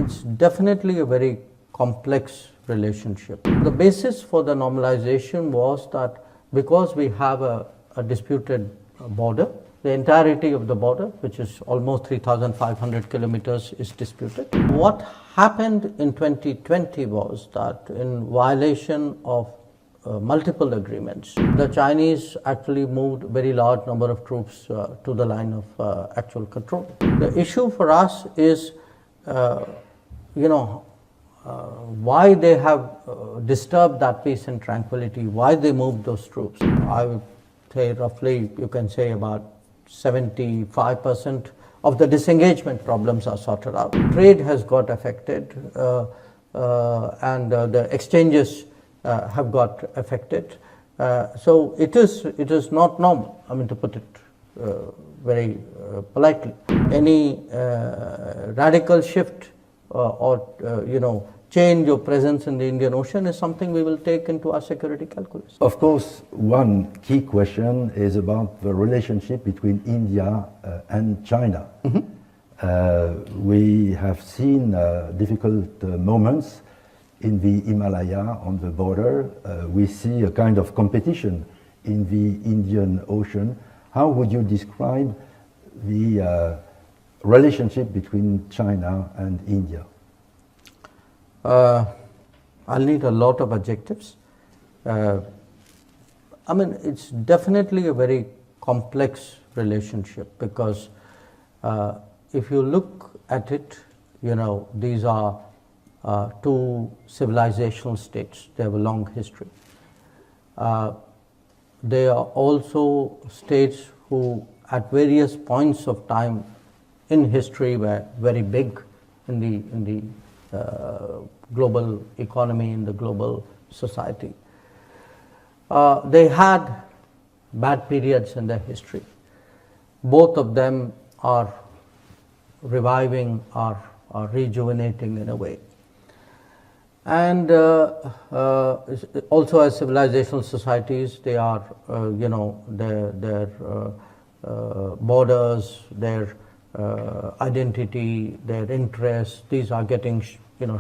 It's definitely a very complex relationship. The basis for the normalization was that because we have a disputed border, the entirety of the border, which is almost 3,500 kilometers, is disputed. What happened in 2020 was that in violation of multiple agreements, the Chinese actually moved a very large number of troops to the line of actual control. The issue for us is, why they have disturbed that peace and tranquility, why they moved those troops. I would say roughly, you can say about 75% of the disengagement problems are sorted out. Trade has got affected and the exchanges have got affected. So it is not normal, I mean, to put it very politely. Any radical shift or change or presence in the Indian Ocean is something we will take into our security calculus. Of course, one key question is about the relationship between India and China. We have seen difficult moments in the Himalaya on the border. We see a kind of competition in the Indian Ocean. How would you describe the relationship between China and India? I'll need a lot of adjectives. I mean, it's definitely a very complex relationship because if you look at it, these are two civilizational states. They have a long history. They are also states who at various points of time in history were very big in the global economy, in the global society. They had bad periods in their history. Both of them are reviving, are rejuvenating in a way. And also as civilizational societies, they are, their borders, their identity, their interests, these are getting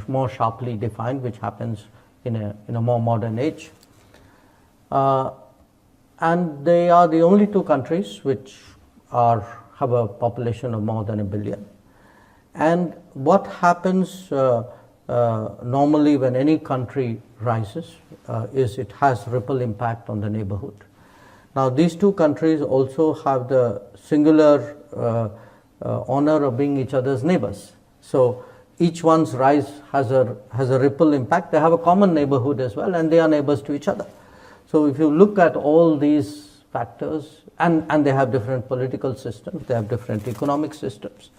more sharply defined, which happens in a more modern age. And they are the only two countries which have a population of more than 1 billion. And what happens normally when any country rises is it has ripple impact on the neighborhood. Now these two countries also have the singular honor of being each other's neighbors. So each one's rise has a ripple impact. They have a common neighborhood as well, and they are neighbors to each other. So if you look at all these factors, and they have different political systems, they have different economic systems.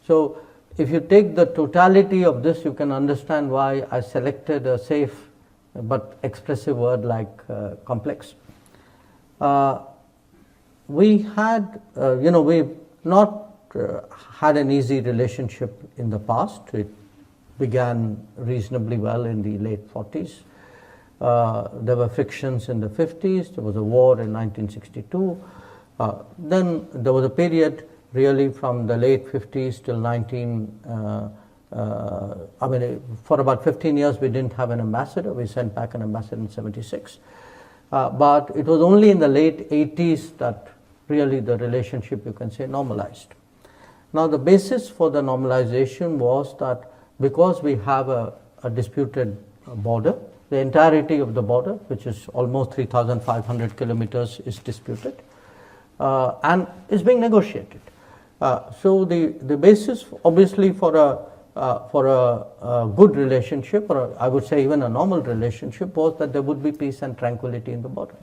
So if you take the totality of this, you can understand why I selected a safe but expressive word like complex. We had, we've not had an easy relationship in the past. It began reasonably well in the late 40s. There were frictions in the 50s. There was a war in 1962. Then there was a period really from the late 50s till for about 15 years we didn't have an ambassador. We sent back an ambassador in 76. But it was only in the late 80s that really the relationship, you can say, normalized. Now the basis for the normalization was that because we have a disputed border, the entirety of the border, which is almost 3,500 kilometers, is disputed and is being negotiated. So the basis, obviously, for a good relationship, or I would say even a normal relationship, was that there would be peace and tranquility in the border.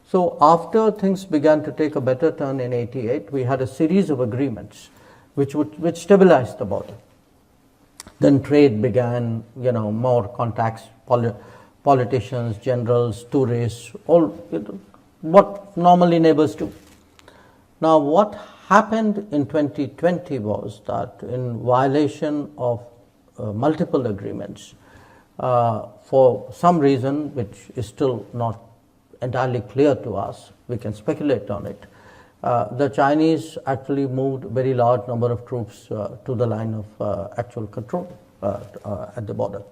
So after things began to take a better turn in '88, we had a series of agreements which stabilized the border. Then trade began, more contacts, politicians, generals, tourists, all what normally neighbors do. Now what happened in 2020 was that in violation of multiple agreements, for some reason which is still not entirely clear to us, we can speculate on it, the Chinese actually moved a very large number of troops to the line of actual control. at the border.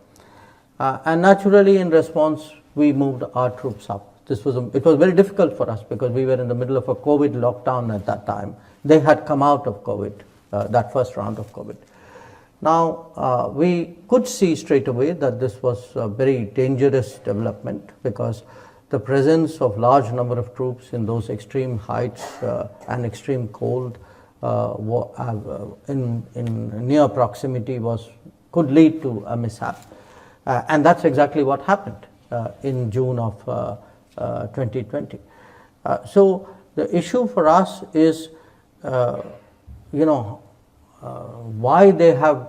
And naturally, in response, we moved our troops up. It was very difficult for us because we were in the middle of a COVID lockdown at that time. They had come out of COVID, that first round of COVID. Now, we could see straight away that this was a very dangerous development because the presence of large number of troops in those extreme heights and extreme cold in near proximity could lead to a mishap. And that's exactly what happened in June of 2020. So the issue for us is, why they have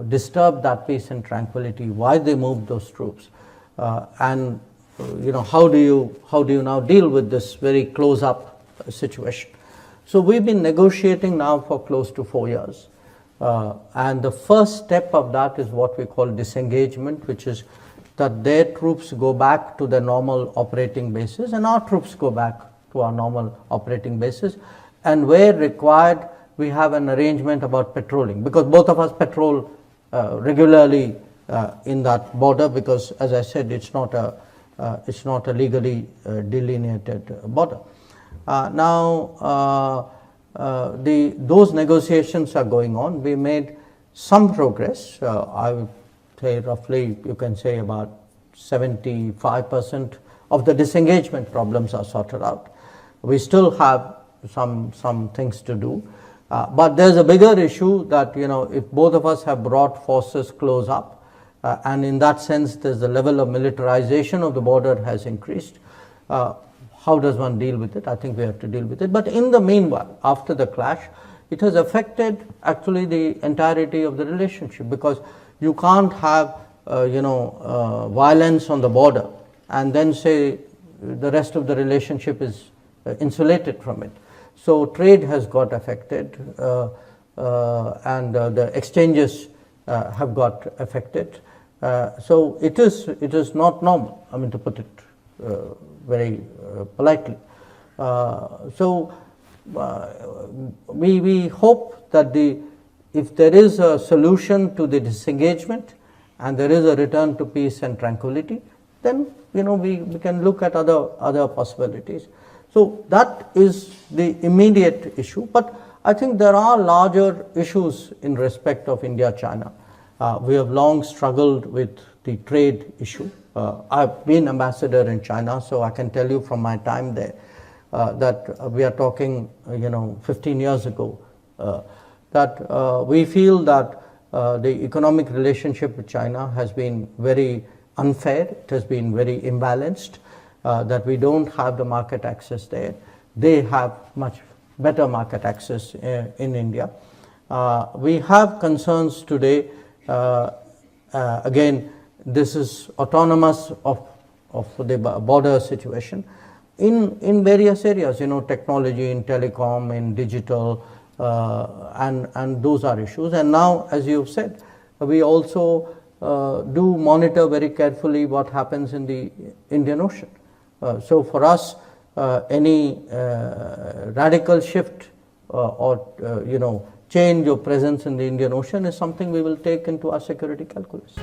disturbed that peace and tranquility, why they moved those troops, and how do you now deal with this very close-up situation? So we've been negotiating now for close to 4 years. And the first step of that is what we call disengagement, which is that their troops go back to their normal operating bases and our troops go back to our normal operating bases. And where required, we have an arrangement about patrolling, because both of us patrol regularly in that border, because as I said, it's not a legally delineated border. Those negotiations are going on. We made some progress. I would say roughly, you can say about 75% of the disengagement problems are sorted out. We still have some things to do. But there's a bigger issue that, if both of us have brought forces close up, and in that sense, there's the level of militarization of the border has increased. How does one deal with it? I think we have to deal with it. But in the meanwhile, after the clash, it has affected actually the entirety of the relationship, because you can't have violence on the border and then say the rest of the relationship is insulated from it. So trade has got affected, and the exchanges have got affected. So it is not normal, to put it very politely. We hope that if there is a solution to the disengagement and there is a return to peace and tranquility, then we can look at other possibilities. So that is the immediate issue. But I think there are larger issues in respect of India-China. We have long struggled with the trade issue. I've been ambassador in China, so I can tell you from my time there that we are talking, 15 years ago, that we feel that the economic relationship with China has been very unfair. It has been very imbalanced, that we don't have the market access there. They have much better market access in India. We have concerns today, again, this is autonomous of the border situation in various areas, technology, in telecom, in digital, and those are issues. And now, as you've said, we also do monitor very carefully what happens in the Indian Ocean. So for us, any radical shift or change of presence in the Indian Ocean is something we will take into our security calculus.